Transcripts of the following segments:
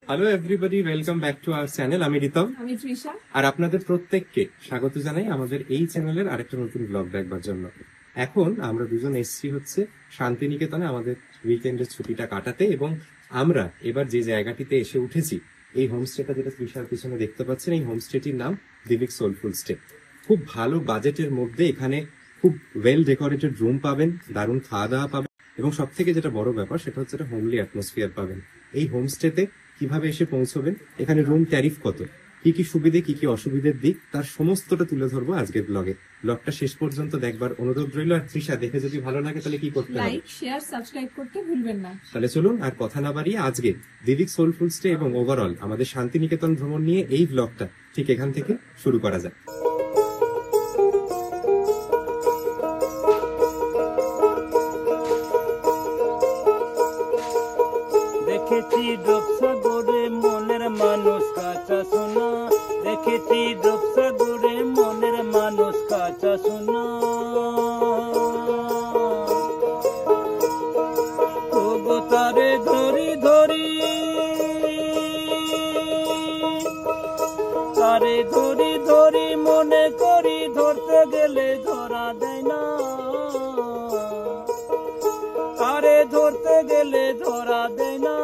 Hello everybody, welcome back to our channel. আমি রিতম, আমি তৃষা, আর আপনাদের প্রত্যেককে স্বাগত জানাই আমাদের এই চ্যানেলের আরেকটা নতুন ব্লগ দেখবার জন্য। এখন আমরা দুজন এসছি হচ্ছে শান্তিনিকেতনে আমাদের উইকেন্ডের ছুটিটা কাটাতে, এবং আমরা এবার যে জায়গাটিতে এসে উঠেছি, এই হোমস্টেটা যেটা তৃষার পিছনে দেখতে পাচ্ছেন, এই হোমস্টেটির নাম দিভিক সোলফুল স্টে। খুব ভালো বাজেটের মধ্যে এখানে খুব ওয়েল ডেকোরেটেড রুম পাবেন, দারুণ খাওয়া দাওয়া পাবেন, এবং সব থেকে যেটা বড় ব্যাপার সেটা হচ্ছে একটা হোমলি অ্যাটমসফিয়ার পাবেন। এই হোমস্টেতে কিভাবে এসে পৌঁছবেন, এখানে রুম ট্যারিফ কত, কি কি সুবিধে কি কি অসুবিধার দিক, তার সমস্তটা তুলে ধরবো আজকের ব্লগে। ব্লগটা শেষ পর্যন্ত দেখবার অনুরোধ রইল। আর তৃষা, দেখে যদি ভালো লাগে তাহলে কি করতে হবে? লাইক, শেয়ার, সাবস্ক্রাইব করতে ভুলবেন না। তাহলে চলুন আর কথা না বাড়িয়ে আজকে দিভিক সোলফুল স্টে এবং ওভারঅল আমাদের শান্তিনিকেতন ভ্রমণ নিয়ে এই ব্লগটা ঠিক এখান থেকে শুরু করা যাক। দেখেছি ডোবসাগরে মনের মানুষ কাঁচা সোনা, দেখেছি ডোবসাগরে মনের মানুষ কাঁচা সোনা। তবু তারে ধরি ধরি, তারে ধরি ধরি মনে করি, ধরতে গেলে ধরা দেয় না, তারে ধরতে গেলে ধরা দেয় না।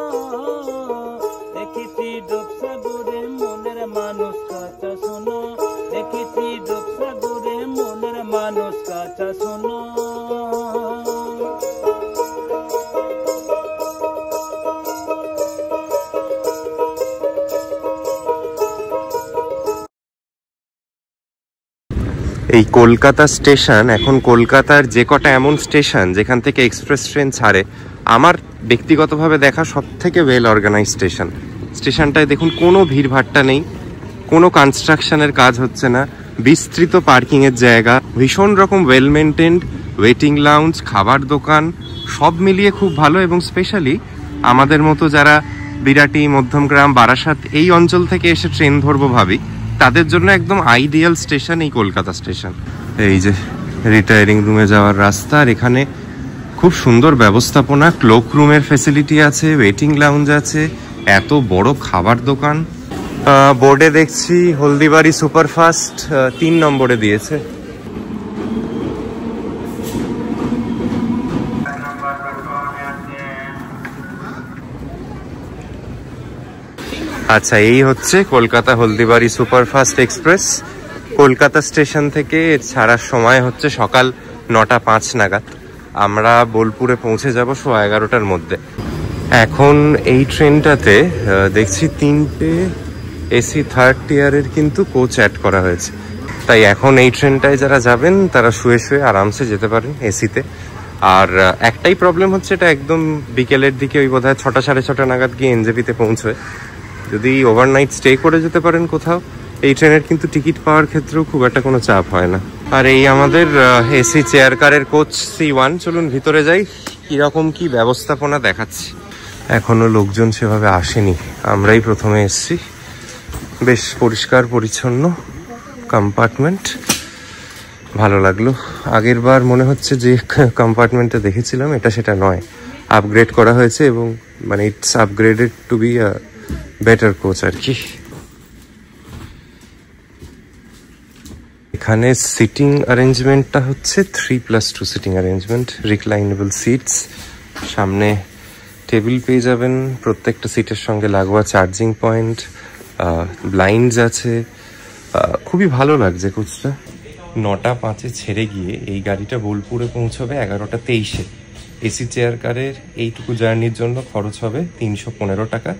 দেখেছি ডোবসাগরে মনের মানুষ কাঁচা সোনা, দেখেছি ডোবসাগরে মনের মানুষ কাঁচা সোনা। এই কলকাতা স্টেশন, এখন কলকাতার যে কটা এমন স্টেশন যেখান থেকে এক্সপ্রেস ট্রেন ছাড়ে, আমার ব্যক্তিগতভাবে দেখা সব থেকে ওয়েল অর্গানাইজ স্টেশন। স্টেশনটায় দেখুন কোনো ভিড়ভাট্টা নেই, কোনো কনস্ট্রাকশনের কাজ হচ্ছে না, বিস্তৃত পার্কিংয়ের জায়গা, ভীষণ রকম ওয়েল মেনটেন্ড ওয়েটিং লাউঞ্জ, খাবার দোকান, সব মিলিয়ে খুব ভালো। এবং স্পেশালি আমাদের মতো যারা বিরাটি, মধ্যমগ্রাম, বারাসাত এই অঞ্চল থেকে এসে ট্রেন ধরবো ভাবি, তাদের জন্য একদম আইডিয়াল স্টেশন এই কলকাতা স্টেশন। এই যে রিটায়ারিং রুমে যাওয়ার রাস্তা, আর এখানে খুব সুন্দর ব্যবস্থাপনা, ক্লোক রুমের ফেসিলিটি আছে, ওয়েটিং লাউঞ্জ আছে, এত বড় খাবার দোকান। বোর্ডে দেখছি হলদিবাড়ি সুপারফাস্ট 3 নম্বরে দিয়েছে। আচ্ছা, এই হচ্ছে Kolkata Haldibari superfast express. Kolkata station থেকে ছাড়ার সময় হচ্ছে সকাল 9:05 নাগাদ। আমরা বোলপুরে পৌঁছে যাব 11:15-র মধ্যে। এখন এই ট্রেনটাতে দেখছি 3টে এসি থার্ড টিয়ারের কিন্তু কোচ অ্যাড করা হয়েছে, তাই এখন এই ট্রেনটায় যারা যাবেন তারা শুয়ে শুয়ে আরামসে যেতে পারেন এসিতে। আর একটাই প্রবলেম হচ্ছে, এটা একদম বিকেলের দিকে, ওই বোধহয় 6টা সাড়ে 6টা নাগাদ গিয়ে এনজেপিতে পৌঁছয়। যদি ওভারনাইট স্টে করে যেতে পারেন কোথাও, এই ট্রেনের কিন্তু টিকিট পাওয়ার ক্ষেত্রেও খুব একটা কোনো চাপ হয় না। আর এই আমাদের এসি চেয়ার কারের কোচ C1। চলুন ভিতরে যাই, কিরকম কি ব্যবস্থাপনা দেখাচ্ছি। এখনো লোকজন সেভাবে আসেনি, আমরাই প্রথমে এসছি। বেশ পরিষ্কার পরিচ্ছন্ন কম্পার্টমেন্ট, ভালো লাগলো। আগের বার মনে হচ্ছে যে কম্পার্টমেন্টে দেখেছিলাম এটা সেটা নয়, আপগ্রেড করা হয়েছে, এবং মানে it's upgraded to be a better coach আর কি। এখানে সিটিং অ্যারেঞ্জমেন্টটা হচ্ছে 3+2 সিটিং অ্যারেঞ্জমেন্ট, রিক্লাইনেবল সিটস, সামনে টেবিল পেয়ে যাবেন, প্রত্যেকটা সিটের সঙ্গে লাগোয়া চার্জিং পয়েন্ট, ব্লাইন্ডস আছে। খুবই ভালো লাগছে কোচটা। 9:05 ছেড়ে গিয়ে এই গাড়িটা বোলপুরে পৌঁছবে 11:23-এ। এসি চেয়ার কারের এইটুকু জার্নির জন্য খরচ হবে 315 টাকা,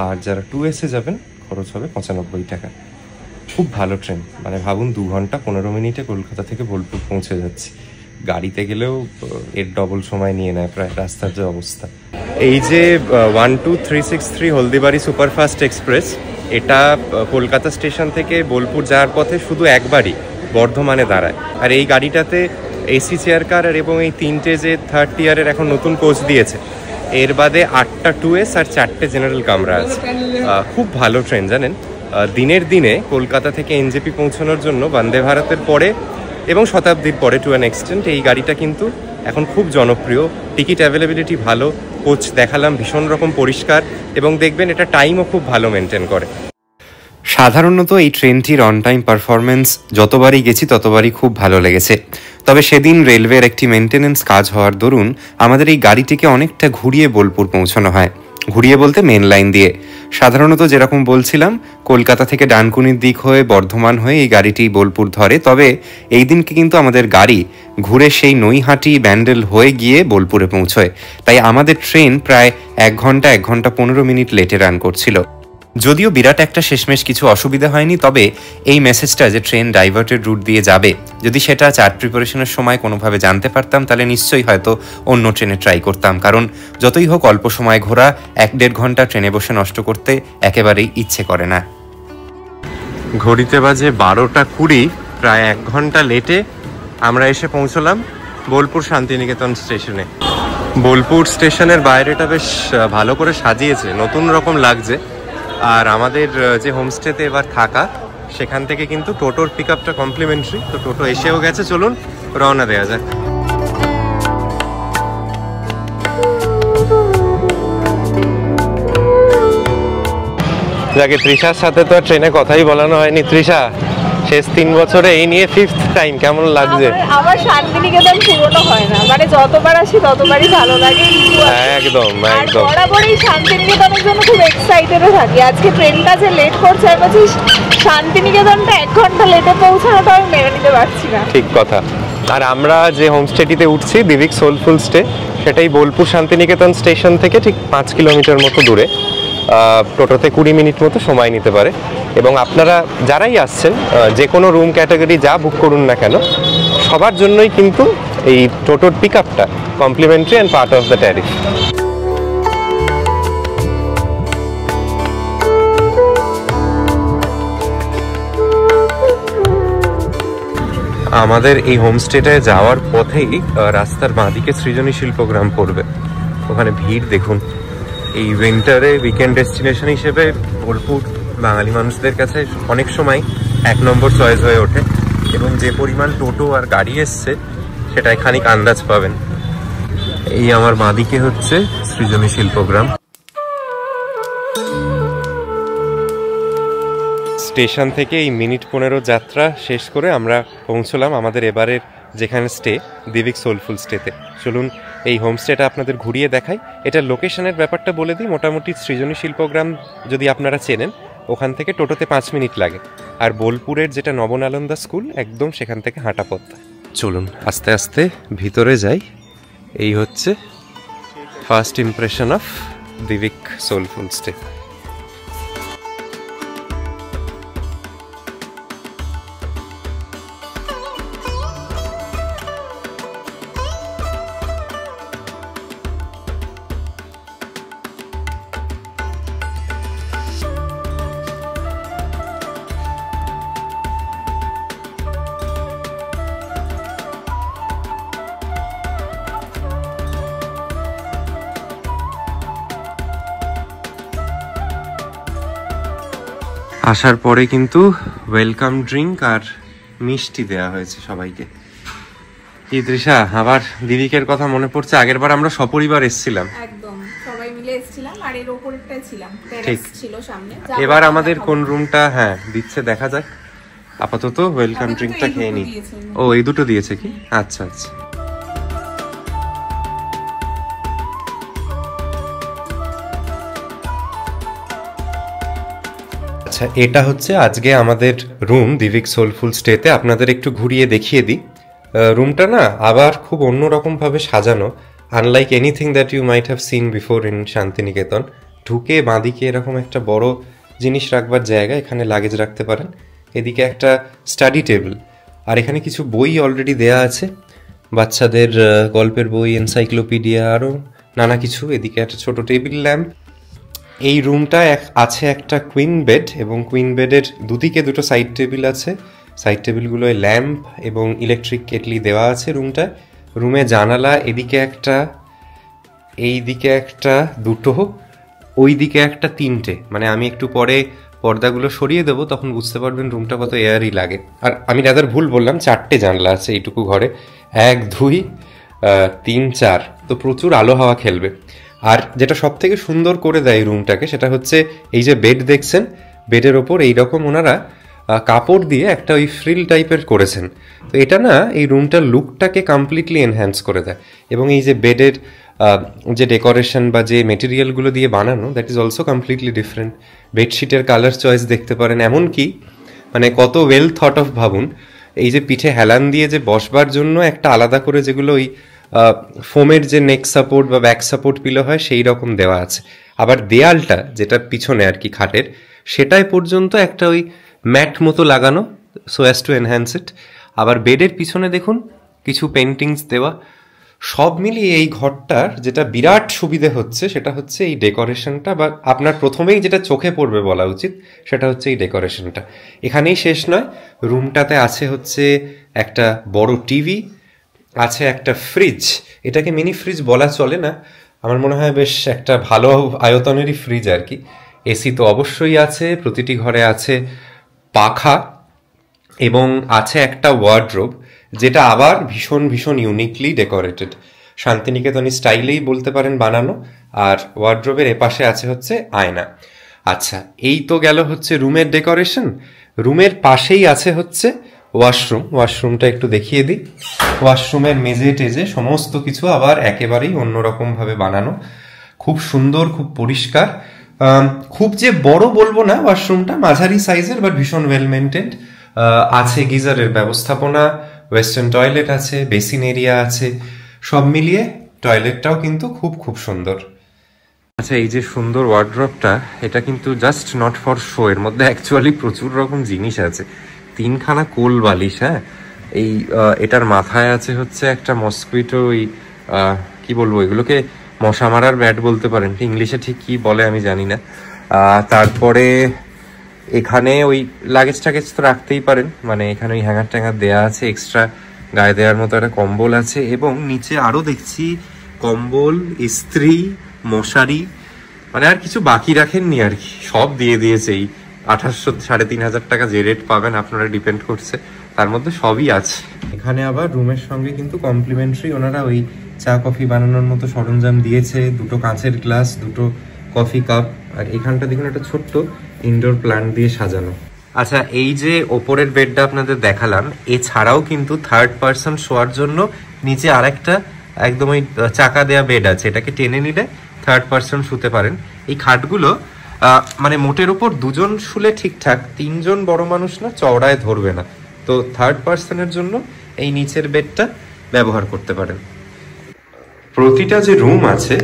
আর যারা 2S-এ যাবেন খরচ হবে 95 টাকা। খুব ভালো ট্রেন, মানে ভাবুন 2 ঘন্টা 15 মিনিটে কলকাতা থেকে বোলপুর পৌঁছে যাচ্ছি। গাড়িতে গেলেও এর ডবল সময় নিয়ে নেয় প্রায়, রাস্তার যে অবস্থা। এই যে 12363 হলদিবাড়ি সুপারফাস্ট এক্সপ্রেস, এটা কলকাতা স্টেশন থেকে বোলপুর যাওয়ার পথে শুধু একবারই বর্ধমানে দাঁড়ায়। আর এই গাড়িটাতে এসি চেয়ার কার এবং এই 3টে যে থার্ড টিয়ারের এখন নতুন কোচ দিয়েছে, এর বাদে 8টা 2S আর 4টে জেনারেল কামরা আছে। খুব ভালো ট্রেন জানেন। দিনের দিনে কলকাতা থেকে এনজেপি পৌঁছানোর জন্য বন্দে ভারতের পরে এবং শতাব্দীর পরে টু অ্যান এক্সটেন্ট এই গাড়িটা কিন্তু এখন খুব জনপ্রিয়। টিকিট অ্যাভেলেবিলিটি ভালো, কোচ দেখালাম, ভীষণ রকম পরিষ্কার, এবং দেখবেন এটা টাইমও খুব ভালো মেনটেন করে। সাধারণত এই ট্রেনটির অন টাইম পারফরমেন্স যতবারই গেছি ততবারই খুব ভালো লেগেছে। তবে সেদিন রেলওয়ের একটি মেনটেন্যান্স কাজ হওয়ার দরুন আমাদের এই গাড়িটিকে অনেকটা ঘুরিয়ে বোলপুর পৌঁছানো হয়। ঘুরিয়ে বলতে মেন লাইন দিয়ে। সাধারণত যেরকম বলছিলাম, কলকাতা থেকে ডানকুনির দিক হয়ে বর্ধমান হয়ে এই গাড়িটি বোলপুর ধরে, তবে এই দিনকে কিন্তু আমাদের গাড়ি ঘুরে সেই নৈহাটি ব্যান্ডেল হয়ে গিয়ে বোলপুরে পৌঁছয়। তাই আমাদের ট্রেন প্রায় 1 ঘন্টা 15 মিনিট লেটে রান করছিল। যদিও বিরাট একটা শেষমেশ কিছু অসুবিধা হয়নি, তবে এই মেসেজটা যে ট্রেন ডাইভার্টেড রুট দিয়ে যাবে, যদি সেটা চার্ট প্রিপারেশনের সময় কোনোভাবে জানতে পারতাম তাহলে নিশ্চয়ই হয়তো অন্য ট্রেনে ট্রাই করতাম, কারণ যতই হোক অল্প সময় ঘোরা 1-1.5 ঘন্টা ট্রেনে বসে নষ্ট করতে একেবারেই ইচ্ছে করে না। ঘড়িতে বাজে 12:20, প্রায় 1 ঘন্টা লেটে আমরা এসে পৌঁছলাম বোলপুর শান্তিনিকেতন স্টেশনে। বোলপুর স্টেশনের বাইরেটা বেশ ভালো করে সাজিয়েছে, নতুন রকম লাগছে। আর আমাদের যে হোমস্টেতে এবার থাকা, সেখান থেকে কিন্তু টোটোর পিক আপটা কমপ্লিমেন্টারি, তো টোটো এসেও গেছে। চলুন রওনা দেওয়া যাক। যাকে তৃষার সাথে তো ট্রেনে কথাই বলানো হয়নি। তৃষা, শেষ 3 বছরে এই নিয়ে 5th টাইম, কেমন লাগছে? আমার শান্তিনিকেতন পুরোনো হয় না, মানে যতবার আসি ততবারই ভালো লাগে। একদম একদম, বরাবরই শান্তিনিকেতনের জন্য খুব এক্সাইটেডও থাকি। আজকে ট্রেনটা যে লেট করছে, আমি বলছি শান্তিনিকেতনটা 1 ঘন্টা লেটে পৌঁছানোটা আমি মেনে নিতে পারছি না। ঠিক কথা। আর আমরা যে হোমস্টেটিতে উঠছি, দিভিক সোলফুল স্টে, সেটাই বোলপুর শান্তিনিকেতন স্টেশন থেকে ঠিক 5 কিলোমিটার মতো দূরে। টোটোতে 20 মিনিট মতো সময় নিতে পারে। এবং আপনারা যারাই আসছেন, যে কোনো রুম ক্যাটাগরি যা বুক করুন না কেন, সবার জন্যই কিন্তু এই টোটোর পিক আপটা complimentary and part of the tariff. আমাদের এই হোমস্টেটায় যাওয়ার পথেই রাস্তার বাঁদিকে সৃজনী শিল্পগ্রাম পড়বে। ওখানে ভিড় দেখুন। এই উইন্টারে উইকেন্ড ডেস্টিনেশন হিসেবে বোলপুর বাঙালি মানুষদের কাছে অনেক সময় 1 নম্বর চয়েস হয়ে ওঠে, এবং যে পরিমাণ টোটো আর গাড়ি এসছে সেটাই খানিক আন্দাজ পাবেন। এই আমার বাঁদিকে হচ্ছে সৃজনী শিল্পগ্রাম। স্টেশন থেকে এই মিনিট 15 যাত্রা শেষ করে আমরা পৌঁছলাম আমাদের এবারের যেখানে স্টে, দিভিক সোলফুল স্টেতে। চলুন এই হোমস্টেটা আপনাদের ঘুরিয়ে দেখাই। এটার লোকেশনের ব্যাপারটা বলে দিই। মোটামুটি সৃজনী শিল্পগ্রাম যদি আপনারা চেনেন, ওখান থেকে টোটোতে 5 মিনিট লাগে। আর বোলপুরের যেটা নবনালন্দা স্কুল, একদম সেখান থেকে হাঁটা পথ। চলুন আস্তে আস্তে ভিতরে যাই। এই হচ্ছে ফার্স্ট ইমপ্রেশন অফ দিভিক সোলফুল স্টে। আসার পরে কিন্তু ওয়েলকাম ড্রিঙ্ক আর মিষ্টি দেয়া হয়েছে সবাইকে। কি তৃষা, আবার দিভিকের কথা মনে পড়ছে? আগের বার আমরা সপরিবার এসেছিলাম, একদম সবাই মিলে এসেছিলাম, আর এর উপরেরটাই ছিলাম, ঠিক ছিল সামনে। এবার আমাদের কোন রুমটা দিচ্ছে দেখা যাক। আপাতত ওয়েলকাম ড্রিঙ্কটা খেয়ে নি। ও, এই দুটো দিয়েছে কি? আচ্ছা আচ্ছা। আচ্ছা, এটা হচ্ছে আজকে আমাদের রুম দিভিক সোলফুল স্টেতে। আপনাদের একটু ঘুরিয়ে দেখিয়ে দিই। রুমটা না আবার খুব অন্যরকম ভাবে সাজানো, unlike anything that you might have seen before in Shantiniketan. ঢুকে বাঁদিকে এরকম একটা বড় জিনিস রাখবার জায়গা, এখানে লাগেজ রাখতে পারেন। এদিকে একটা স্টাডি টেবিল, আর এখানে কিছু বই অলরেডি দেয়া আছে, বাচ্চাদের গল্পের বই, এনসাইক্লোপিডিয়া, আরও নানা কিছু। এদিকে একটা ছোট টেবিল ল্যাম্প। এই রুমটায় আছে একটা কুইন বেড, এবং কুইন বেডের দুদিকে দুটো সাইড টেবিল আছে। সাইড টেবিলগুলোয় ল্যাম্প এবং ইলেকট্রিক কেটলি দেওয়া আছে রুমটায়। রুমে জানালা এদিকে একটা, এই দিকে একটা, দুটো, ওই দিকে একটা, 3টে। মানে আমি একটু পরে পর্দাগুলো সরিয়ে দেবো, তখন বুঝতে পারবেন রুমটা কত এয়ারই লাগে। আর আমি রাদার ভুল বললাম, 4টে জানলা আছে এইটুকু ঘরে। 1, 2, 3, 4, তো প্রচুর আলো হাওয়া খেলবে। আর যেটা সব থেকে সুন্দর করে দেয় রুমটাকে সেটা হচ্ছে এই যে বেড দেখছেন, বেডের ওপর এইরকম ওনারা কাপড় দিয়ে একটা ওই ফ্রিল টাইপের করেছেন। তো এটা না এই রুমটার লুকটাকে কমপ্লিটলি এনহ্যান্স করে দেয়। এবং এই যে বেডের যে ডেকোরেশন বা যে মেটেরিয়ালগুলো দিয়ে বানানো, that is also completely different. বেডশিটের কালার চয়েস দেখতে পারেন, এমনকি মানে কত ওয়েল থট অফ ভাবুন, এই যে পিঠে হেলান দিয়ে যে বসবার জন্য একটা আলাদা করে যেগুলো ওই ফোমের যে নেক সাপোর্ট বা ব্যাক সাপোর্ট পিলো হয় সেই রকম দেওয়া আছে। আবার দেয়ালটা যেটা পিছনে আর কি খাটের, সেটাই পর্যন্ত একটা ওই ম্যাট মতো লাগানো, সো অ্যাজ টু এনহ্যান্স ইট। আবার বেডের পিছনে দেখুন কিছু পেন্টিংস দেওয়া। সব মিলিয়ে এই ঘরটার যেটা বিরাট সুবিধে হচ্ছে সেটা হচ্ছে এই ডেকোরেশনটা, বা আপনার প্রথমেই যেটা চোখে পড়বে বলা উচিত সেটা হচ্ছে এই ডেকোরেশনটা। এখানেই শেষ নয়, রুমটাতে আছে হচ্ছে একটা বড় টিভি, আছে একটা ফ্রিজ। এটাকে মিনি ফ্রিজ বলা চলে না, আমার মনে হয় বেশ একটা ভালো আয়তনেরই ফ্রিজ আর কি। এসি তো অবশ্যই আছে, প্রতিটি ঘরে আছে পাখা, এবং আছে একটা ওয়ার্ডরোব যেটা আবার ভীষণ ভীষণ ইউনিকলি ডেকোরেটেড, শান্তিনিকেতনী স্টাইলেই বলতে পারেন বানানো। আর ওয়ার্ডরোবের এপাশে আছে হচ্ছে আয়না। আচ্ছা, এই তো গেল হচ্ছে রুমের ডেকোরেশন। রুমের পাশেই আছে হচ্ছে ওয়াশরুম। ওয়াশরুমটা একটু দেখিয়ে দিই। ওয়াশরুমের মেঝে টেজে সমস্ত কিছু আবার একেবারেই অন্যরকম ভাবে বানানো, খুব সুন্দর, খুব পরিষ্কার। খুব যে বড় বলবো না, ওয়াশরুমটা মাঝারি সাইজের বাট ভীষণ ওয়েল মেনটেন্ড। আছে গিজারের ব্যবস্থাপনা, ওয়েস্টার্ন টয়লেট আছে, বেসিন এরিয়া আছে, সব মিলিয়ে টয়লেটটাও কিন্তু খুব খুব সুন্দর। আচ্ছা, এই যে সুন্দর ওয়ার্ড্রপটা, এটা কিন্তু জাস্ট নট ফর শো, এর মধ্যে অ্যাকচুয়ালি প্রচুর রকম জিনিস আছে। 3খানা কোল বালিশ, হ্যাঁ, এই এটার মাথায় আছে হচ্ছে একটা মসকুইটো, ওই কি বলবো, এগুলোকে মশা মারার ব্যাট বলতে পারেন, ইংলিশে ঠিক কি বলে আমি জানি না। তারপরে এখানে ওই লাগেজ টাগেজ তো রাখতেই পারেন, মানে এখানে ওই হ্যাঙ্গার ট্যাঙ্গার দেওয়া আছে, এক্সট্রা গায়ে দেওয়ার মতো একটা কম্বল আছে, এবং নিচে আরো দেখছি কম্বল, ইস্ত্রি, মশারি, মানে আর কিছু বাকি রাখেননি আর কি, সব দিয়ে দিয়েছে। এই 2800-3500 টাকা যে রেট পাবেন আপনারা, ডিপেন্ড করছে, তার মধ্যে সবই আছে। এখানে আবার রুমের সঙ্গে কিন্তু কমপ্লিমেন্টারি ওনারা ওই চা কফি বানানোর মতো সরঞ্জাম দিয়েছে, 2টো কাঁচের গ্লাস, 2টো কফি কাপ, আর এখানটা দেখুন একটা ছোট্ট ইনডোর প্ল্যান্ট দিয়ে সাজানো। আচ্ছা, এই যে ওপরের বেডটা আপনাদের দেখালাম, এছাড়াও কিন্তু থার্ড পার্সন শোয়ার জন্য নিচে আরেকটা একদম ওই চাকা দেয়া বেড আছে, এটাকে টেনে নিলে থার্ড পার্সন শুতে পারেন। এই খাটগুলো মানে মোটের উপর 2জন শুলে ঠিকঠাক, 3জন বড় মানুষ না চওড়ায় ধরবে না, তো থার্ড পার্সনের জন্য এই নিচের বেডটা ব্যবহার করতে পারেন। প্রতিটা যে রুম আছে,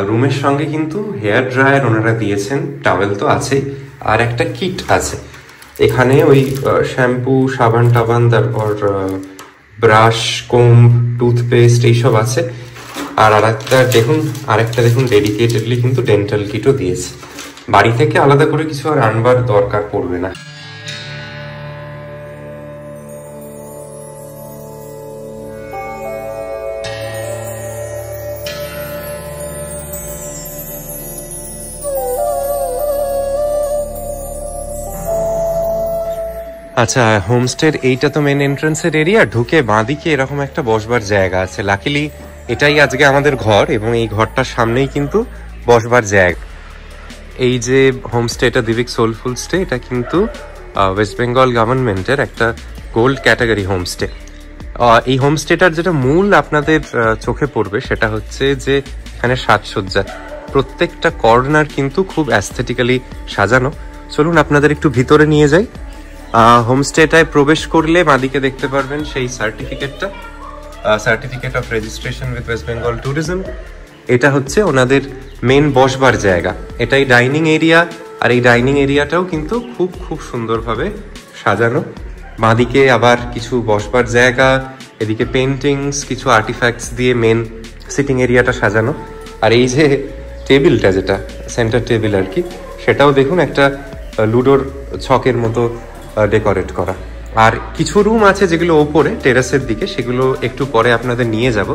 রুমের সঙ্গে কিন্তু হেয়ার ড্রায়ার ওনারা দিয়েছেন, টাওয়েল তো আছেই, আর একটা কিট আছে। এখানে ওই শ্যাম্পু, সাবান টাবান, তারপর ব্রাশ, কোম্ব, টুথপেস্ট এইসব আছে। আর আরেকটা দেখুন ডেডিকেটেডলি কিন্তু ডেন্টাল কিটও দিয়েছে। বাড়ি থেকে আলাদা করে কিছু আর আনবার দরকার পড়বে না। আচ্ছা, হোমস্টের এইটা তো মেন এন্ট্রান্সের এরিয়া, ঢুকে বাঁদিকে এরকম একটা বসবার জায়গা আছে। লাকিলি এটাই আজকে আমাদের ঘর, এবং এই ঘরটার সামনেই কিন্তু বসবার জায়গা। এই যে হোমস্টে, এটা দিবিক সোলফুল স্টে, এটা কিন্তু ওয়েস্ট বেঙ্গল গভর্নমেন্টের একটা গোল্ড ক্যাটাগরি হোমস্টে। এই হোমস্টেটার যেটা মূল আপনাদের চোখে পড়বে সেটা হচ্ছে যে এখানে সাজসজ্জা, প্রত্যেকটা কর্নার কিন্তু খুব অ্যাস্থেটিক্যালি সাজানো। চলুন আপনাদের একটু ভিতরে নিয়ে যাই। হোমস্টেটায় প্রবেশ করলে বাঁদিকে দেখতে পারবেন সেই সার্টিফিকেটটা, certificate of registration with West Bengal tourism. এটা হচ্ছে ওনাদের মেন বসবার জায়গা, এটাই ডাইনিং এরিয়া, আর এই ডাইনিং এরিয়াটাও কিন্তু খুব খুব সুন্দরভাবে সাজানো। বাঁদিকে আবার কিছু বসবার জায়গা, এদিকে পেন্টিংস, কিছু আর্টিফ্যাক্টস দিয়ে মেন সিটিং এরিয়াটা সাজানো। আর এই যে টেবিলটা, যেটা সেন্টার টেবিল আর কি, সেটাও দেখুন একটা লুডোর ছকের মতো ডেকোরেট করা। আর কিছু রুম আছে যেগুলো ওপরে টেরাসের দিকে, সেগুলো একটু পরে আপনাদের নিয়ে যাব।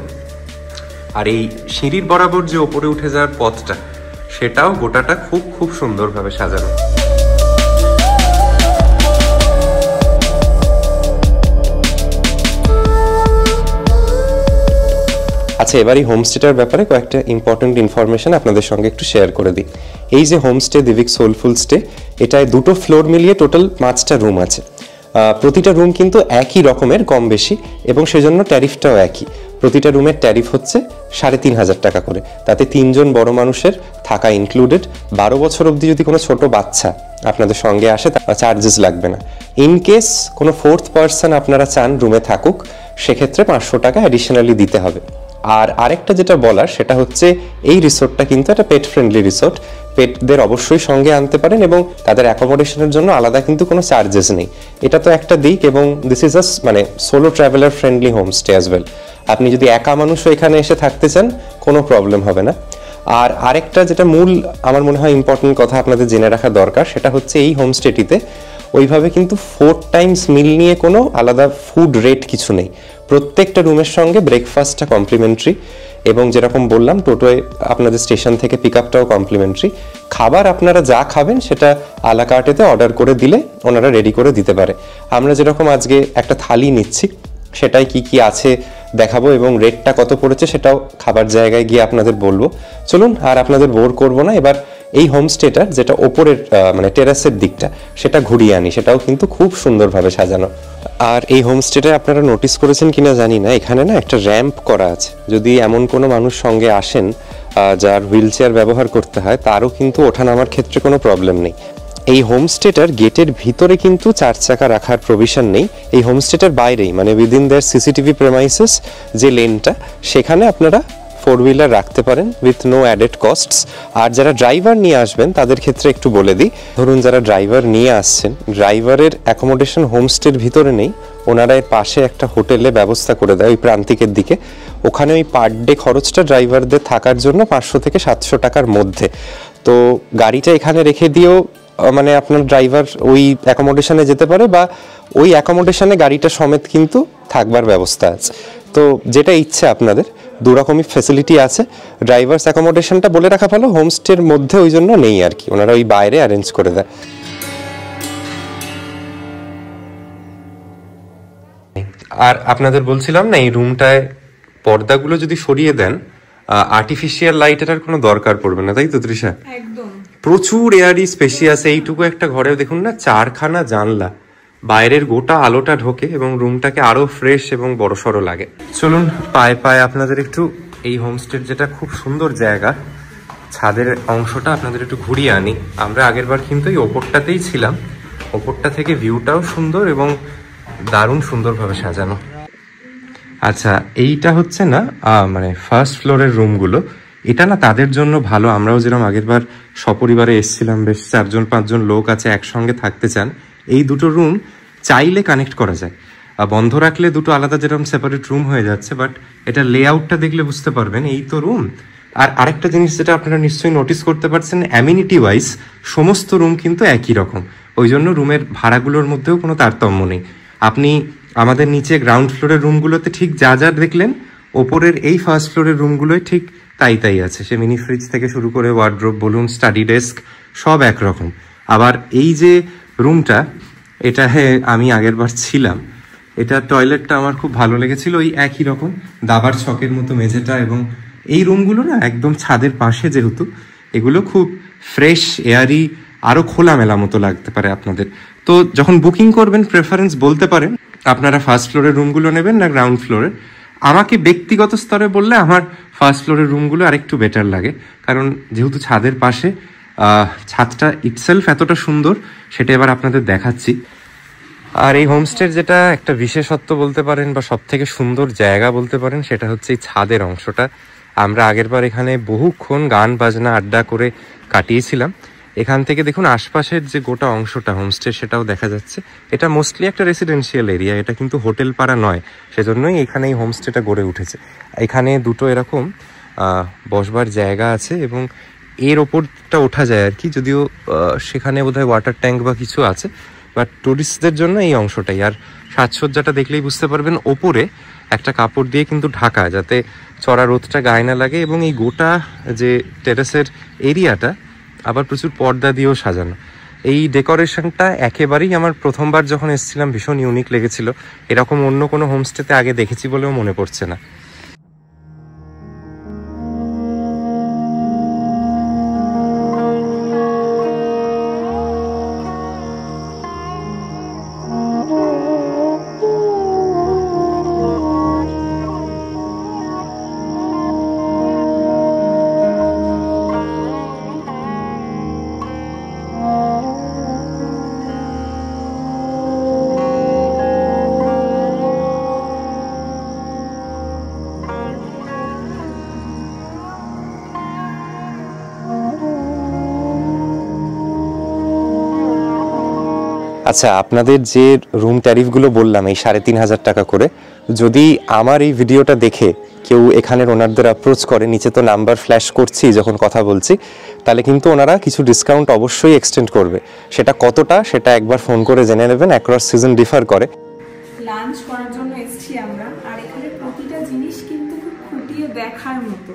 আর এই সিঁড়ির বরাবর যে ওপরে উঠে যাওয়ার পথটা, সেটাও গোটাটা খুব খুব সুন্দরভাবে সাজানো। আচ্ছা, এবার এই হোমস্টেটার ব্যাপারে কয়েকটা ইম্পর্টেন্ট ইনফরমেশন আপনাদের সঙ্গে একটু শেয়ার করে দিই। এই যে হোমস্টে দিভিক সোলফুল স্টে, এটায় 2টো ফ্লোর মিলিয়ে টোটাল 5টা রুম আছে। প্রতিটা রুম কিন্তু একই রকমের কম বেশি, এবং সেজন্য ট্যারিফটাও একই। প্রতিটা রুমের ট্যারিফ হচ্ছে 3,500 টাকা করে, তাতে 3 জন বড় মানুষের থাকা ইনক্লুডেড। 12 বছর অবধি যদি কোনো ছোট বাচ্চা আপনাদের সঙ্গে আসে, চার্জেস লাগবে না। ইন কেস কোনো 4th পার্সন আপনারা চান রুমে থাকুক, সেক্ষেত্রে 500 টাকা অ্যাডিশনালি দিতে হবে। আর আরেকটা যেটা বলার সেটা হচ্ছে, এই রিসোর্টটা কিন্তু একটা পেট ফ্রেন্ডলি রিসোর্ট। পেটদের অবশ্যই সঙ্গে আনতে পারেন, এবং তাদের অ্যাকোমোডেশনের জন্য আলাদা কিন্তু কোনো চার্জেস নেই। এটা তো একটা দিক, এবং দিস ইজ মানে solo traveller friendly homestay as well. আপনি যদি একা মানুষও এখানে এসে থাকতে চান, কোনো প্রবলেম হবে না। আর আরেকটা যেটা মূল আমার মনে হয় ইম্পর্টেন্ট কথা আপনাদের জেনে রাখা দরকার, সেটা হচ্ছে এই হোমস্টেটিতে ওইভাবে কিন্তু 4 টাইমস মিল নিয়ে কোনো আলাদা ফুড রেট কিছু নেই। প্রত্যেকটা রুমের সঙ্গে ব্রেকফাস্টটা কমপ্লিমেন্টারি, এবং যেরকম বললাম টোটোয় আপনাদের স্টেশন থেকে পিক আপটাও কমপ্লিমেন্টারি। খাবার আপনারা যা খাবেন সেটা আলা কার্টেতে অর্ডার করে দিলে ওনারা রেডি করে দিতে পারে। আমরা যেরকম আজকে একটা থালি নিচ্ছি, সেটাই কি কি আছে দেখাবো, এবং রেটটা কত পড়েছে সেটাও খাবার জায়গায় গিয়ে আপনাদের বলবো। চলুন, আর আপনাদের বোর করবো না, এবার এই হোমস্টেটার যেটা ওপরের মানে টেরাসের দিকটা, সেটা ঘুরিয়ে আনি। সেটাও কিন্তু খুব সুন্দরভাবে সাজানো। আর এই হোমস্টেটা আপনারা নোটিস করেছেন কিনা জানি না, এখানে না একটা র্যাম্প করা আছে। যদি এমন কোনো মানুষ সঙ্গে আসেন যার হুইল চেয়ার ব্যবহার করতে হয়, তারও কিন্তু ওঠা নামার ক্ষেত্রে কোনো প্রবলেম নেই। এই হোমস্টেটার গেটের ভিতরে কিন্তু 4 চাকা রাখার প্রভিশন নেই। এই হোমস্টেটার বাইরেই, মানে উইদিন দেয়ার সিসিটিভি প্রেমাইসেস যে লেনটা, সেখানে আপনারা 4 হুইলার রাখতে পারেন উইথ নো অ্যাডেড কস্টস। আর যারা ড্রাইভার নিয়ে আসবেন তাদের ক্ষেত্রে একটু বলে দিই, ধরুন যারা ড্রাইভার নিয়ে আসছেন, ড্রাইভারের অ্যাকোমোডেশন হোমস্টের ভিতরে নেই, ওনারা এর পাশে একটা হোটেলে ব্যবস্থা করে দেয় ওই প্রান্তিকের দিকে। ওখানে ওই পার ডে খরচটা ড্রাইভারদের থাকার জন্য 500 থেকে 700 টাকার মধ্যে। তো গাড়িটা এখানে রেখে দিয়েও মানে আপনার ড্রাইভার ওই অ্যাকোমোডেশনে যেতে পারে, বা ওই অ্যাকোমোডেশনে গাড়িটা সমেত কিন্তু থাকবার ব্যবস্থা আছে। তো যেটা ইচ্ছে আপনাদের, দুরকমই ফ্যাসিলিটি আছে। ড্রাইভার্স অ্যাকোমোডেশনটা বলে রাখা ভালো, হোমস্টের মধ্যে ওই জন্য নেই আর কি, ওনারা ওই বাইরে অ্যারেঞ্জ করে দেয়। আর আপনাদের বলছিলাম না, এই রুমটায় পর্দাগুলো যদি সরিয়ে দেন, আর্টিফিশিয়াল লাইটের আর কোনো দরকার পড়বে না, তাই তো তৃষা? একদম প্রচুর এয়ারি স্পেশিয়াস। এইটুকু একটা ঘরেও দেখুন না 4খানা জানলা, বাইরের গোটা আলোটা ঢোকে এবং রুমটাকে আরো ফ্রেশ এবং বড়সড় লাগে। চলুন পায়ে পায়ে আপনাদের একটু এই হোমস্টের যেটা খুব সুন্দর জায়গা, ছাদের অংশটা আপনাদের একটু ঘুরিয়ে আনি। আমরা আগেরবার কিন্তু এই ওপরটাতেই ছিলাম, ওপরটা থেকে ভিউটাও সুন্দর এবং দারুণ সুন্দরভাবে সাজানো। আচ্ছা, এইটা হচ্ছে না মানে ফার্স্ট ফ্লোরের রুমগুলো, এটা না তাদের জন্য ভালো। আমরাও যেরকম আগেরবার সপরিবারে এসেছিলাম, বেশ 4-5 জন লোক আছে একসঙ্গে থাকতে চান, এই দুটো রুম চাইলে কানেক্ট করা যায়। বন্ধ রাখলে দুটো আলাদা যেরকম সেপারেট রুম হয়ে যাচ্ছে, বাট এটা লেআউটটা দেখলে বুঝতে পারবেন এই তো রুম। আর আরেকটা জিনিস যেটা আপনারা নিশ্চয়ই নোটিস করতে পারছেন, অ্যামিনিটি ওয়াইজ সমস্ত রুম কিন্তু একই রকম, ওই জন্য রুমের ভাড়াগুলোর মধ্যেও কোনো তারতম্য নেই। আপনি আমাদের নিচে গ্রাউন্ড ফ্লোরের রুমগুলোতে ঠিক যা যা দেখলেন, ওপরের এই ফার্স্ট ফ্লোরের রুমগুলোয় ঠিক তাই আছে। সে মিনি ফ্রিজ থেকে শুরু করে ওয়ার্ড্রোব বলুন, স্টাডি ডেস্ক, সব একরকম। আবার এই যে রুমটা, এটা আমি আগের বার ছিলাম, এটা টয়লেটটা আমার খুব ভালো লেগেছিল, ওই একই রকম দাবার ছকের মতো মেঝেটা। এবং এই রুমগুলো না একদম ছাদের পাশে, যেহেতু এগুলো খুব ফ্রেশ এয়ারি, আরো খোলামেলা মতো লাগতে পারে আপনাদের। তো যখন বুকিং করবেন প্রেফারেন্স বলতে পারেন আপনারা ফার্স্ট ফ্লোরের রুমগুলো নেবেন না গ্রাউন্ড ফ্লোরের। আমাকে ব্যক্তিগত স্তরে বললে আমার ফার্স্ট ফ্লোরের রুমগুলো আরেকটু বেটার লাগে, কারণ যেহেতু ছাদের পাশে, ছাদটা ইটসেলফ এতটা সুন্দর, সেটা এবার আপনাদের দেখাচ্ছি। আর এই হোমস্টের যেটা একটা বিশেষত্ব বলতে পারেন, বা সব থেকে সুন্দর জায়গা বলতে পারেন, সেটা হচ্ছে এই ছাদের অংশটা। আমরা আগেরবার এখানে বহুক্ষণ গান বাজনা আড্ডা করে কাটিয়েছিলাম। এখান থেকে দেখুন আশপাশের যে গোটা অংশটা হোমস্টে, সেটাও দেখা যাচ্ছে। এটা মোস্টলি একটা রেসিডেন্সিয়াল এরিয়া, এটা কিন্তু হোটেল পাড়া নয়, সেজন্যই এখানে এই হোমস্টেটা গড়ে উঠেছে। এখানে দুটো এরকম বসবার জায়গা আছে, এবং এর ওপরটা ওঠা যায় আর কি, যদিও সেখানে বোধহয় ওয়াটার ট্যাঙ্ক বা কিছু আছে, বাট টুরিস্টদের জন্য এই অংশটাই। আর সাজসজ্জাটা দেখলেই বুঝতে পারবেন, ওপরে একটা কাপড় দিয়ে কিন্তু ঢাকা, যাতে চড়া রোদটা গায়ে না লাগে। এবং এই গোটা যে টেরেসের এরিয়াটা আবার প্রচুর পর্দা দিয়েও সাজানো। এই ডেকোরেশনটা একেবারেই আমার প্রথমবার যখন এসেছিলাম ভীষণ ইউনিক লেগেছিল, এরকম অন্য কোনো হোমস্টেতে আগে দেখেছি বলেও মনে পড়ছে না। আচ্ছা, আপনাদের যে রুম ট্যারিফগুলো বললাম এই 3500 টাকা করে, যদি আমার এই ভিডিওটা দেখে কেউ এখানের ওনারদের অ্যাপ্রোচ করে, নিচে তো নাম্বার ফ্ল্যাশ করছি যখন কথা বলছি, তাহলে কিন্তু ওনারা কিছু ডিসকাউন্ট অবশ্যই এক্সটেন্ড করবে। সেটা কতটা সেটা একবার ফোন করে জেনে নেবেন, অ্যাক্রস সিজন ডিফার করে। লাঞ্চ করার জন্য এসেছি আমরা, আর এখানে প্রতিটা জিনিস কিন্তু খুব খুঁটিয়ে দেখার মতো।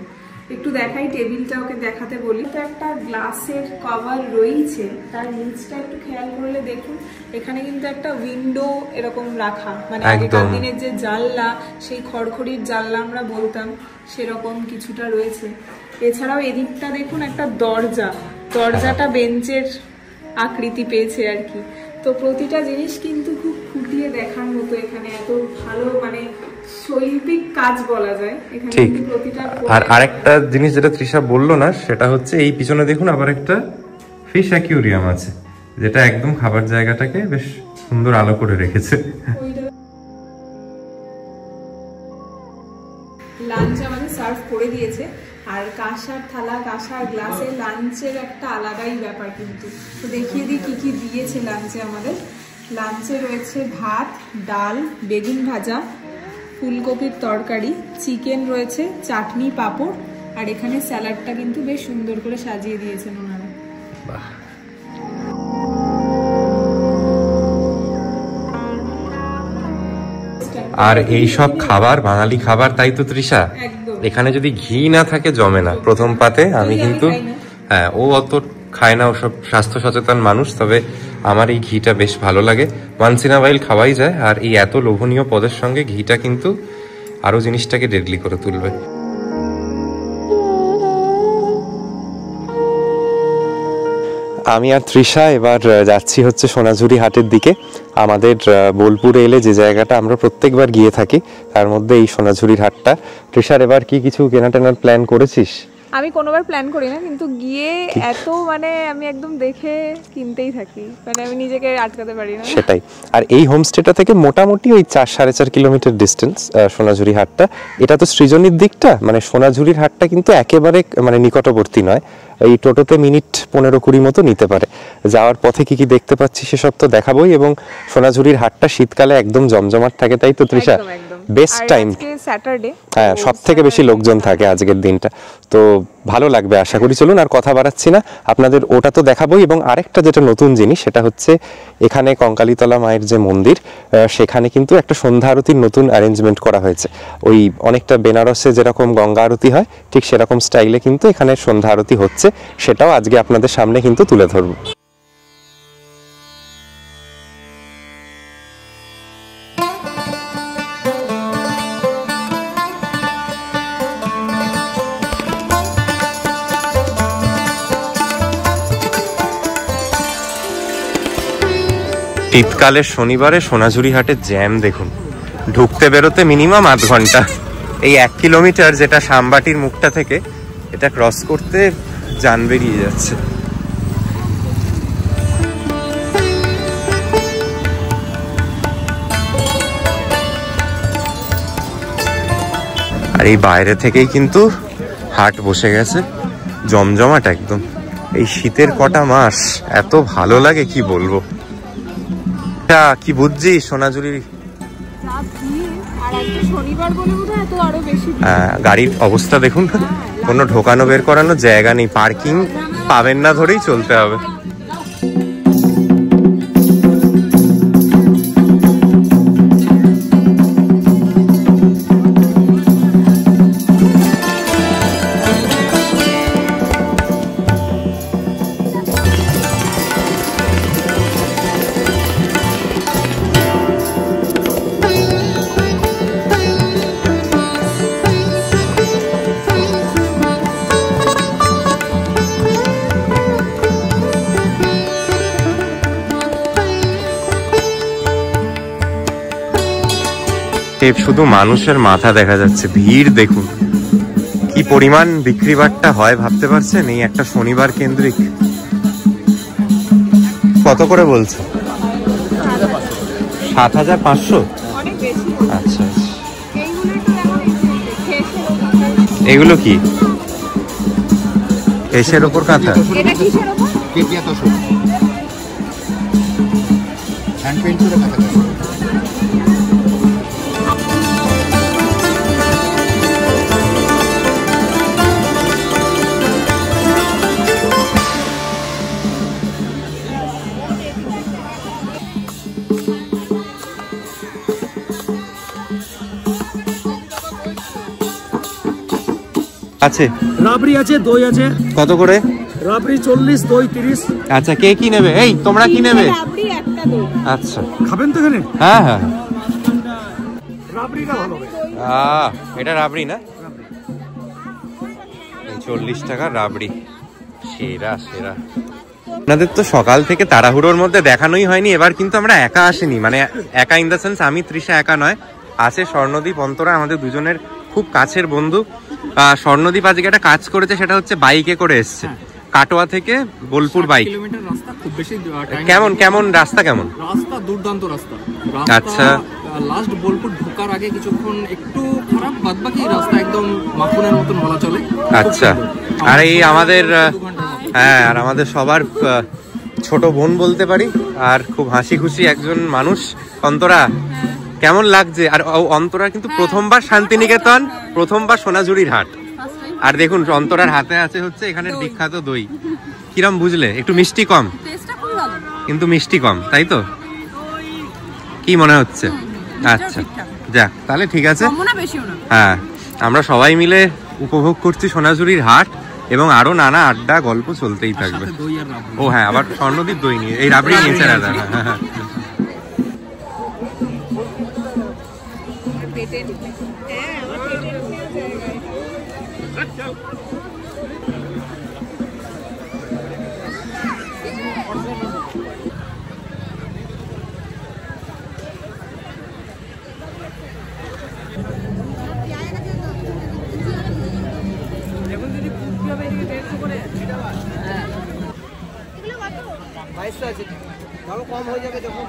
একটু দেখাই, টেবিলটা ওকে দেখাতে বলি। তো একটা গ্লাসের কভার রয়েছে, তার নিচটা একটু খেয়াল করলে দেখুন, এখানে কিন্তু একটা উইন্ডো এরকম রাখা, মানে আগেকার দিনের যে জানলা, সেই খড়খড়ির জানলা আমরা বলতাম, সেরকম কিছুটা রয়েছে। এছাড়াও এদিকটা দেখুন একটা দরজাটা বেঞ্চের আকৃতি পেয়েছে আর কি। তো প্রতিটা জিনিস কিন্তু খুব খুঁটিয়ে দেখার মতো, এখানে এত ভালো মানে শৈল্পিক কাজ বলা যায় এখানে প্রতিটা। আর আরেকটা জিনিস যেটা তৃষা বললো না, সেটা হচ্ছে এই পিছনে দেখুন আবার একটা ফিশ অ্যাকুয়ারিয়াম আছে, যেটা একদম খাবার জায়গাটাকে বেশ সুন্দর আলো করে রেখেছে। লাঞ্চ আমাদের সার্ভ করে দিয়েছে, আর কাঁসার থালা, কাঁসার গ্লাসে লাঞ্চের একটা আলাদাই ব্যাপার কিন্তু। তো দেখিয়ে দিই কি কি দিয়েছে লাঞ্চে আমাদের। লাঞ্চে রয়েছে ভাত, ডাল, বেগুন ভাজা, ফুলকপির তরকারি, চিকেন রয়েছে, চাটনি, পাঁপড়, আর এখানে স্যালাডটা কিন্তু বেশ সুন্দর করে সাজিয়ে দিয়েছেন ওনারা। বাহ। আর এই সব খাবার বাঙালি খাবার, তাই তো তৃষা? এখানে যদি ঘি না থাকে জমে না প্রথম পাতে। আমি কিন্তু হ্যাঁ, ও অত খায় না, ওসব স্বাস্থ্য সচেতন মানুষ, তবে আমার এই ঘিটা বেশ ভালো লাগে। ওয়ান্স ইন আ ওয়াইল খাওয়াই যায়, আর এই এত লোভনীয় পদের সঙ্গে ঘিটা কিন্তু আরো জিনিসটাকে ডেডলি করে তুলবে। আমি আর তৃষা এবার যাচ্ছি হচ্ছে সোনাঝুরি হাটের দিকে। আমাদের বোলপুরে এলে যে জায়গাটা আমরা প্রত্যেকবার গিয়ে থাকি, তার মধ্যে এই সোনাঝুরির হাটটা। তৃষার এবার কি কিছু কেনাটেনার প্ল্যান করেছিস? আমি কোনোবার প্ল্যান করি না, কিন্তু গিয়ে এত মানে আমি একদম দেখে কিনতেই থাকি, মানে আমি নিজেকে আটকাতে পারি না। সেটাই। আর এই হোমস্টেটা থেকে মোটামুটি ওই 4-4.5 কিলোমিটার ডিস্টেন্স সোনাঝুরি হাটটা। এটা তো সৃজনীর দিকটা, মানে সোনাঝুরির হাটটা কিন্তু একেবারে মানে নিকটবর্তী নয়, এই টোটোতে মিনিট 15-20 মতো নিতে পারে। যাওয়ার পথে কি কি দেখতে পাচ্ছি সেসব তো দেখাবোই, এবং সোনাঝুরির হাটটা শীতকালে একদম জমজমাট থাকে, তাই তো তৃষা? বেস্ট টাইম, হ্যাঁ, সব থেকে বেশি লোকজন থাকে আজকের দিনটা। তো ভালো লাগবে আশা করি। চলুন আর কথা বাড়াচ্ছি না, আপনাদের ওটা তো দেখাবোই, এবং আরেকটা যেটা নতুন জিনিস সেটা হচ্ছে এখানে কঙ্কালীতলা মায়ের যে মন্দির, সেখানে কিন্তু একটা সন্ধ্যা আরতির নতুন অ্যারেঞ্জমেন্ট করা হয়েছে। ওই অনেকটা বেনারসে যেরকম গঙ্গা আরতি হয়, ঠিক সেরকম স্টাইলে কিন্তু এখানে সন্ধ্যা আরতি হচ্ছে, সেটাও আজকে আপনাদের সামনে কিন্তু তুলে ধরবো। শীতকালের শনিবারে সোনাঝুরি হাটের জ্যাম দেখুন, ঢুকতে বেরোতে মিনিমাম 8 ঘন্টা। এই 1 কিলোমিটার যেটা সামবাটির মুখটা থেকে, এটা ক্রস করতে জান বেরিয়ে যাচ্ছে। আর এই বাইরে থেকেই কিন্তু হাট বসে গেছে, জমজমাট একদম। এই শীতের কটা মাস এত ভালো লাগে কি বলবো। কি বুঝছিস সোনাঝুরি? গাড়ির অবস্থা দেখুন, কোনো ঢোকানো বের করানোর জায়গা নেই, পার্কিং পাবেন না ধরেই চলতে হবে। শুধু মানুষের মাথা দেখা যাচ্ছে, ভিড় দেখুন কি পরিমাণ বিক্রি বাট্টা হয় ভাবতে পারছেন এই একটা শনিবার কেন্দ্রিক। কত করে বলছে? 7,500। আচ্ছা, এগুলো কি এসের ওপর কাঁথা? হ্যান্ড পেইন্ট করে থাকা যায়। আছে রাবড়ি আছে, দই আছে। কত করে? রাবড়ি 40, দই 30। আচ্ছা, কে কি নেবে? এই তোমরা কি নেবে? রাবড়ি একটা দই। আচ্ছা, খাবেন তো এখানে? হ্যাঁ হ্যাঁ, রাবড়িটা ভালো হবে। এটা রাবড়ি না? 40 টাকা রাবড়ি, সেরা সেরা। আপনাদের তো সকাল থেকে তাড়াহুড়োর মধ্যে দেখানোই হয়নি। এবার কিন্তু আমরা একা আসিনি, মানে একা ইন দ্য সেন্স আমি, তৃষা একা নয়, আছে স্বর্ণদীপ, অন্তরা, আমাদের দুজনের খুব কাছের বন্ধু। স্বর্ণদীপ আজকে একটা কাজ করেছে, সেটা হচ্ছে বাইকে করে এসছে কাটোয়া থেকে বোলপুর বাইক। কিলোমিটার রাস্তা, খুব বেশি কেমন রাস্তা? কেমন রাস্তা? দুর্দান্ত রাস্তা। আচ্ছা, লাস্ট বোলপুর ঢোকার আগে কিছুক্ষণ একটু খারাপ, বাদবাকি রাস্তা একদম মাখনের মতন বলা চলে। আচ্ছা, আর এই আমাদের হ্যাঁ, আর আমাদের সবার ছোট বোন বলতে পারি, আর খুব হাসি খুশি একজন মানুষ অন্তরা। কেমন লাগছে? আর অন্তরা কিন্তু প্রথমবার শান্তিনিকেতন, প্রথমবার সোনাঝুরির হাট। আর দেখুন অন্তরার হাতে আছে হচ্ছে এখানের বিখ্যাত দই। কিরম বুঝলে? একটু মিষ্টি কম, কিন্তু মিষ্টি কম, তাই তো? কি মনে হচ্ছে? আচ্ছা, যাক তাহলে ঠিক আছে। হ্যাঁ, আমরা সবাই মিলে উপভোগ করছি সোনাঝুরির হাট, এবং আরো নানা আড্ডা গল্প চলতেই থাকবে। ও হ্যাঁ, আবার স্বর্ণদীপ দই নিয়ে, এই রাবড়ি নিয়েছে দাদা। কম হয়ে যাবে যখন।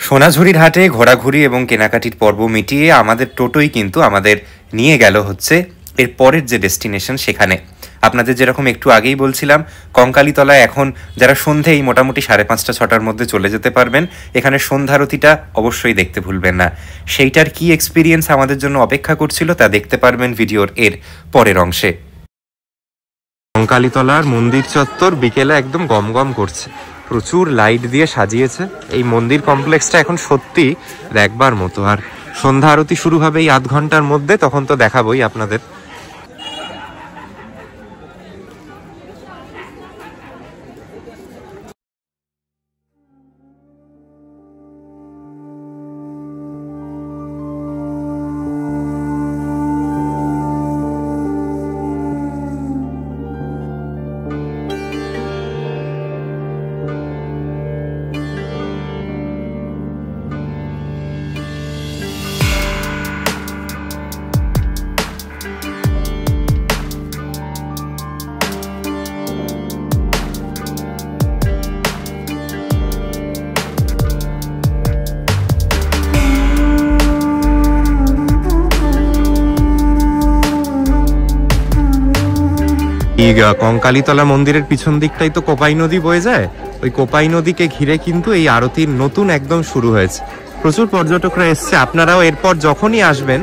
সোনাঝুরির হাটে ঘোরাঘুরি এবং কেনাকাটির পর্ব মিটিয়ে আমাদের টোটোই কিন্তু আমাদের নিয়ে গেল হচ্ছে এর পরের যে ডেস্টিনেশন সেখানে। আপনাদের যেরকম একটু আগেই বলছিলাম, কঙ্কালীতলায় এখন যারা সন্ধেই মোটামুটি 5:30-6টার মধ্যে চলে যেতে পারবেন। এখানে সন্ধ্যারতিটা অবশ্যই দেখতে ভুলবেন না। সেইটার কি এক্সপিরিয়েন্স আমাদের জন্য অপেক্ষা করছিল তা দেখতে পারবেন ভিডিওর এর পরের অংশে। কঙ্কালীতলার মন্দির চত্বর বিকেলে একদম গমগম করছে, প্রচুর লাইট দিয়ে সাজিয়েছে। এই মন্দির কমপ্লেক্সটা এখন সত্যি দেখবার মতো। আর সন্ধ্যা আরতি শুরু হবে এই আধ ঘন্টার মধ্যে, তখন তো দেখাবোই আপনাদের। কঙ্কালীতলা মন্দিরের পিছন দিকটাই তো কোপাই নদী বয়ে যায়। ওই কোপাই নদীকে ঘিরে কিন্তু এই আরতির নতুন একদম শুরু হয়েছে। প্রচুর পর্যটকরা এসছে। আপনারাও এরপর যখনই আসবেন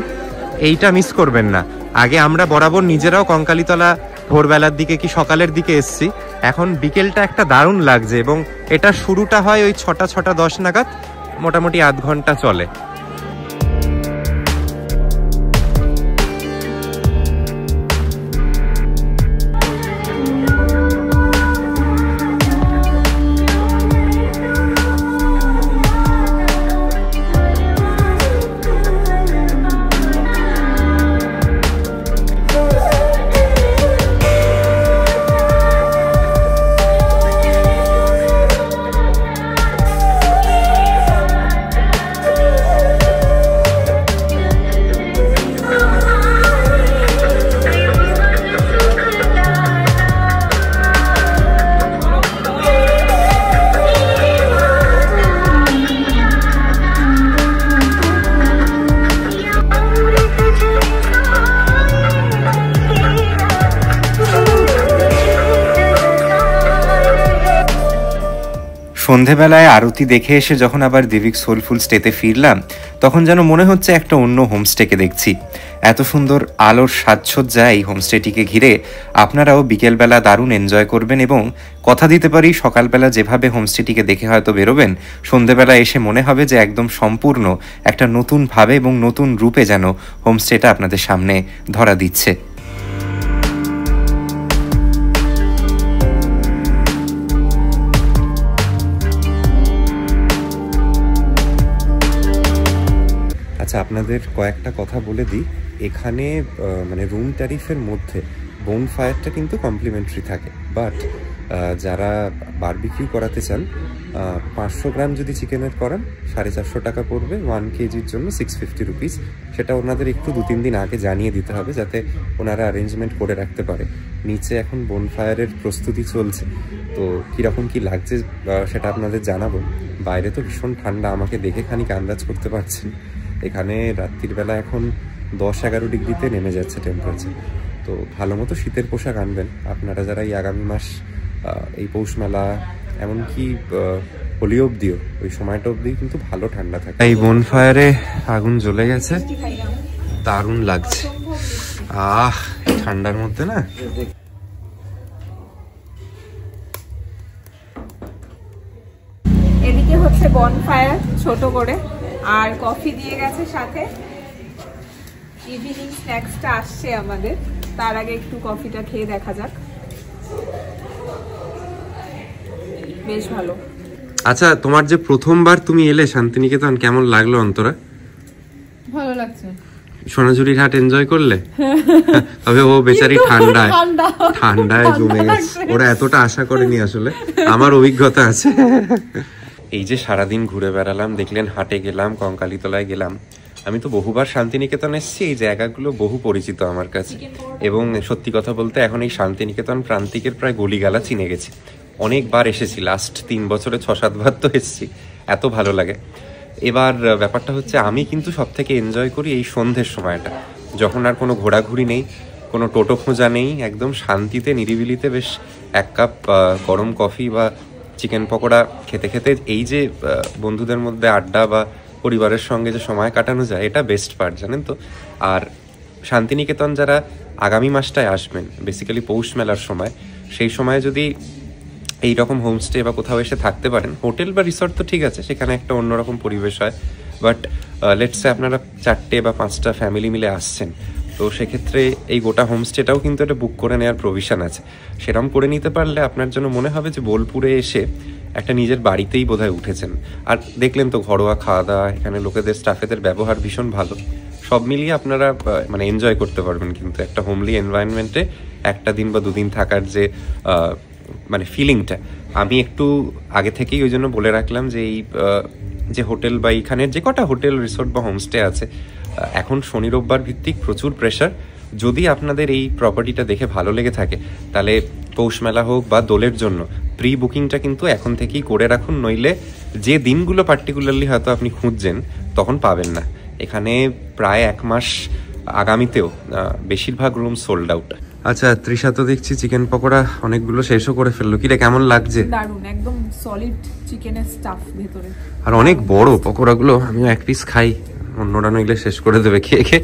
এইটা মিস করবেন না। আগে আমরা বরাবর নিজেরাও কঙ্কালীতলা ভোরবেলার দিকে কি সকালের দিকে এসছি, এখন বিকেলটা একটা দারুণ লাগছে। এবং এটা শুরুটা হয় ওই 6:10 নাগাদ, মোটামুটি আধ ঘন্টা চলে। সন্ধেবেলায় আরতি দেখে এসে যখন আবার দিভিক সোলফুল স্টেতে ফিরলাম, তখন যেন মনে হচ্ছে একটা অন্য হোমস্টেকে দেখছি। এত সুন্দর আলোর সাজসজ্জা এই হোমস্টেটিকে ঘিরে আপনারাও বিকেলবেলা দারুণ এনজয় করবেন, এবং কথা দিতে পারি সকালবেলা যেভাবে হোমস্টেটিকে দেখে হয়তো বেরোবেন, সন্ধেবেলা এসে মনে হবে যে একদম সম্পূর্ণ একটা নতুন ভাবে এবং নতুন রূপে যেন হোমস্টেটা আপনাদের সামনে ধরা দিচ্ছে। আচ্ছা, আপনাদের কয়েকটা কথা বলে দিই। এখানে মানে রুম ট্যারিফের মধ্যে বোন ফায়ারটা কিন্তু কমপ্লিমেন্টারি থাকে, বাট যারা বারবিকিউ করাতে চান 500 গ্রাম যদি চিকেনের করান 450 টাকা পড়বে, 1 কেজির জন্য 650 রুপিস। সেটা ওনাদের একটু 2-3 দিন আগে জানিয়ে দিতে হবে যাতে ওনারা অ্যারেঞ্জমেন্ট করে রাখতে পারে। নিচে এখন বোন ফায়ারের প্রস্তুতি চলছে, তো কীরকম কী লাগছে সেটা আপনাদের জানাবো। বাইরে তো ভীষণ ঠান্ডা, আমাকে দেখে খানিক আন্দাজ করতে পারছেন। এখানে রাত্রির বেলা এখন 10-11 ডিগ্রিতে নেমে যাচ্ছে টেম্পারেচার। তো ভালো মতো শীতের পোশাক আনবেন আপনারা যারা এই আগামী মাস এই পৌষ মেলা এমনকি হোলি অবধিও, ওই সময়টা অবধি কিন্তু ভালো ঠান্ডা থাকে। এই বনফায়ারে আগুন জ্বলে গেছে, দারুণ লাগছে। এই ঠান্ডার মধ্যে না। এদিকে হচ্ছে বনফায়ার ছোট করে, আর কফি দিয়ে গেছে সাথে। ইভিনিং স্ন্যাক্সটা আসছে আমাদের, তার আগে একটু কফিটা খেয়ে দেখা যাক। বেশ ভালো। আচ্ছা, তোমার যে প্রথমবার তুমি এলে শান্তিনিকেতন, কেমন লাগলো অন্তরা? ভালো লাগছে। সোনাঝুরির হাট এনজয় করলে? তবে ও বেচারি ঠান্ডায় জমে গেছে, ওরা এতটা আশা করেনি আসলে, আমার অভিজ্ঞতা আছে। এই যে সারাদিন ঘুরে বেড়ালাম, দেখলেন হাটে গেলাম, কঙ্কালীতলায় গেলাম। আমি তো বহুবার শান্তিনিকেতন এসেছি, এই জায়গাগুলো বহু পরিচিত আমার কাছে, এবং সত্যি কথা বলতে এখন এই শান্তিনিকেতন প্রান্তিকের প্রায় গলিগালা চিনে গেছি। অনেকবার এসেছি, লাস্ট 3 বছরে 6-7 বার তো এসেছি, এত ভালো লাগে। এবার ব্যাপারটা হচ্ছে আমি কিন্তু সব থেকে এনজয় করি এই সন্ধ্যের সময়টা, যখন আর কোনো ঘোরাঘুরি নেই, কোনো টোটো খোঁজা নেই, একদম শান্তিতে নিরিবিলিতে বেশ 1 কাপ গরম কফি বা চিকেন পকোড়া খেতে খেতে এই যে বন্ধুদের মধ্যে আড্ডা বা পরিবারের সঙ্গে যে সময় কাটানো যায়, এটা বেস্ট পার্ট, জানেন তো। আর শান্তিনিকেতন যারা আগামী মাসটায় আসবেন, বেসিক্যালি পৌষ মেলার সময়, সেই সময় যদি এইরকম হোমস্টে বা কোথাও এসে থাকতে পারেন, হোটেল বা রিসর্ট তো ঠিক আছে, সেখানে একটা অন্যরকম পরিবেশ হয়, বাট লেটসে আপনারা 4টে বা 5টা ফ্যামিলি মিলে আসছেন, তো সেক্ষেত্রে এই গোটা হোমস্টেটাও কিন্তু একটা বুক করে নেওয়ার প্রভিশন আছে। সেরকম করে নিতে পারলে আপনার জন্য মনে হবে যে বোলপুরে এসে একটা নিজের বাড়িতেই বোধহয় উঠেছেন। আর দেখলেন তো ঘরোয়া খাওয়া দাওয়া, এখানে লোকেদের স্টাফেদের ব্যবহার ভীষণ ভালো, সব মিলিয়ে আপনারা মানে এনজয় করতে পারবেন কিন্তু একটা হোমলি এনভায়রনমেন্টে 1টা দিন বা 2 দিন থাকার যে মানে ফিলিংটা। আমি একটু আগে থেকেই ওই জন্য বলে রাখলাম যে এই যে হোটেল বা এইখানের যে কটা হোটেল রিসোর্ট বা হোমস্টে আছে, এখন শনি রোববার ভিত্তিক প্রচুর প্রেশার। যদি আপনাদের এই প্রপার্টিটা দেখে ভালো লেগে থাকে, তাহলে পৌষ মেলা হোক বা দোলের জন্য প্রি বুকিংটা কিন্তু এখন থেকেই করে রাখুন, নইলে যে দিনগুলো পার্টিকুলারলি হয়তো আপনি খুঁজছেন তখন পাবেন না। এখানে প্রায় 1 মাস আগামীতেও বেশিরভাগ রুম সোল্ড আউট। আচ্ছা, তৃষা তো দেখছি চিকেন পকোড়া অনেকগুলো শেষও করে ফেললো, কিরে কেমন লাগছে? দারুণ, একদম সলিড চিকেনের স্টাফ ভেতরে, আর অনেক বড় পকোড়াগুলো, আমিও 1 পিস খাই, অন্যরা নইলে শেষ করে দেবে খেয়ে খেয়ে।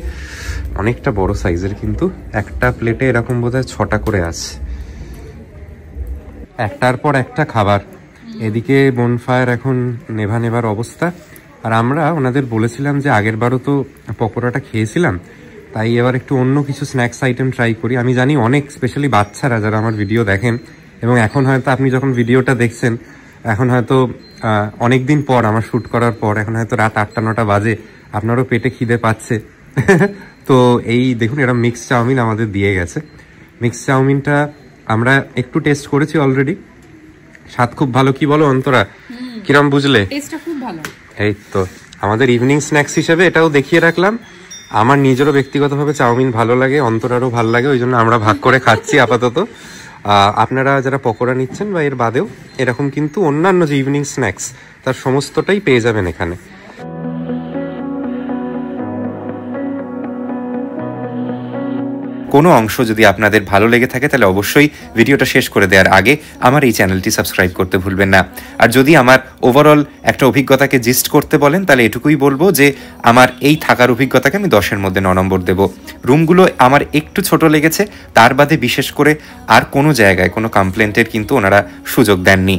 অনেকটা বড় সাইজের, কিন্তু একটা প্লেটে এরকম বোধহয় 6টা করে আছে, একটার পর একটা খাবার। এদিকে বনফায়ার এখন নেভার অবস্থা। আর আমরা ওনাদের বলেছিলাম যে আগের বারও তো পকোড়াটা খেয়েছিলাম, তাই এবার একটু অন্য কিছু স্ন্যাক্স আইটেম ট্রাই করি। আমি জানি অনেক স্পেশালি বাচ্চারা যারা আমার ভিডিও দেখেন, এবং এখন হয়তো আপনি যখন ভিডিওটা দেখছেন, এখন হয়তো অনেক দিন পর আমার শ্যুট করার পর, এখন হয়তো রাত 8টা-9টা বাজে, আপনারও পেটে খিদে পাচ্ছে। তো এই দেখুন, এরা মিক্স চাউমিন আমাদের দিয়ে গেছে। মিক্স চাউমিনটা আমরা একটু টেস্ট করেছি অলরেডি, স্বাদ খুব ভালো। কি বলো অন্তরা, কিরম বুঝলে? টেস্টটা খুব ভালো। এই তো আমাদের ইভিনিং স্ন্যাক্স হিসেবে এটাও দেখিয়ে রাখলাম। আমার নিজেরও ব্যক্তিগতভাবে চাউমিন ভালো লাগে, অন্তরারও ভালো লাগে, ওই জন্য আমরা ভাগ করে খাচ্ছি আপাতত। আপনারা যারা পকোড়া নিচ্ছেন বা এর বাদেও এরকম কিন্তু অন্যান্য যে ইভিনিং স্ন্যাক্স, তার সমস্তটাই পেয়ে যাবেন এখানে। কোনো অংশ যদি আপনাদের ভালো লেগে থাকে তাহলে অবশ্যই ভিডিওটা শেষ করে দেওয়ার আগে আমার এই চ্যানেলটি সাবস্ক্রাইব করতে ভুলবেন না। আর যদি আমার ওভারঅল একটা অভিজ্ঞতাকে জিস্ট করতে বলেন তাহলে এটুকুই বলবো যে আমার এই থাকার অভিজ্ঞতাকে আমি 10-এর মধ্যে 9 নম্বর দেব। রুমগুলো আমার একটু ছোট লেগেছে, তার বাদে বিশেষ করে আর কোনো জায়গায় কোনো কমপ্লেন্টের কিন্তু ওনারা সুযোগ দেননি।